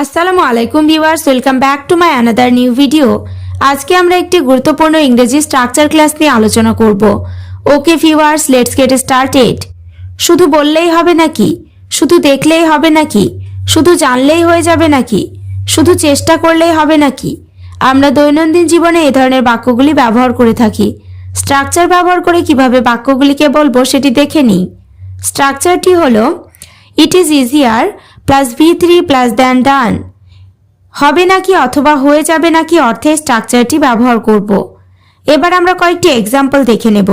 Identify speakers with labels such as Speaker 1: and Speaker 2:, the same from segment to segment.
Speaker 1: আসসালামু আলাইকুম viewers, welcome back to my another new video. আজকে আমরা একটি গুরুত্বপূর্ণ ইংরেজি স্ট্রাকচার ক্লাস নিয়ে আলোচনা করব। Okay viewers, let's get started. শুধু বললেই হবে নাকি? শুধু দেখলেই হবে নাকি? শুধু জানলেই হয়ে যাবে নাকি? শুধু চেষ্টা করলেই হবে নাকি? আমরা দৈনন্দিন জীবনে এই ধরনের বাক্যগুলি ব্যবহার করে থাকি। স্ট্রাকচার ব্যবহার করে কিভাবে বাক্যগুলিকে বলবো সেটি দেখে নিই। স্ট্রাকচারটি হলো ইট is easier plus V3 plus than done. হবে নাকি অথবা হয়ে যাবে নাকি অর্থে স্ট্রাকচারটি ব্যবহার করব। এবার আমরা কয়েকটি এক্সাম্পল দেখে নেব।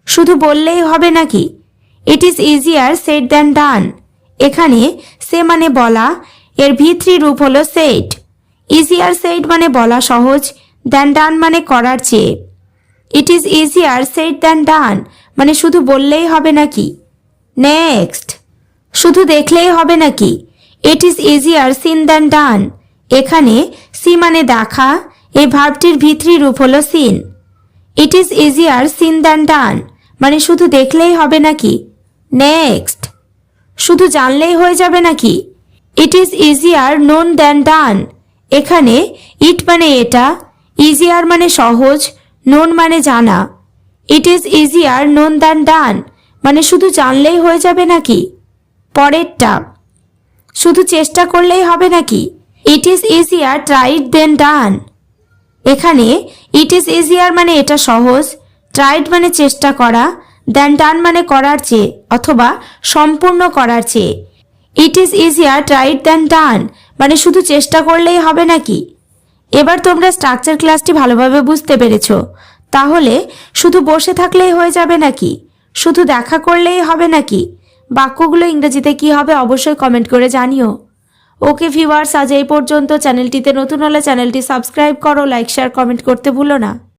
Speaker 1: শুধু বললেই হবে নাকি? It is easier said than done. এখানে সে মানে বলা, এর V3 রূপ হলো সেড। ইজিয়ার সেড মানে বলা সহজ, দ্যান ডান মানে করার চেয়ে। It is easier said than done মানে শুধু বললেই হবে নাকি। নেক্সট, শুধু দেখলেই হবে নাকি? It is easier seen than done. এখানে সি মানে দেখা, এই ভার্বটির V3 রূপ হলো seen. It is easier seen than done মানে শুধু দেখলেই হবে নাকি। নেক্সট, শুধু জানলেই হয়ে যাবে নাকি? It is easier known than done. এখানে ইট মানে এটা, ইজিয়ার মানে সহজ, নোন মানে জানা। ইট is easier known than done মানে শুধু জানলেই হয়ে যাবে নাকি। পরেরটা, শুধু চেষ্টা করলেই হবে নাকি? ইট ইজ ইজিয়ার ট্রাইড দেন ডান। এখানে ইট ইজ ইজিয়ার মানে এটা সহজ, ট্রাইড মানে চেষ্টা করা, দেন ডান মানে করার চেয়ে অথবা সম্পূর্ণ করার চেয়ে। ইট ইজ ইজিয়ার ট্রাইড দেন ডান মানে শুধু চেষ্টা করলেই হবে নাকি। এবার তোমরা স্ট্রাকচার ক্লাসটি ভালোভাবে বুঝতে পেরেছো। তাহলে শুধু বসে থাকলেই হয়ে যাবে নাকি? শুধু দেখা করলেই হবে নাকি? বাক্যগুলো ইংরেজিতে কি হবে অবশ্যই কমেন্ট করে জানিও। ওকে ভিউয়ার্স, আজ এই পর্যন্ত। চ্যানেলটিতে নতুন হলে চ্যানেলটি সাবস্ক্রাইব করো, লাইক শেয়ার কমেন্ট করতে ভুলো না।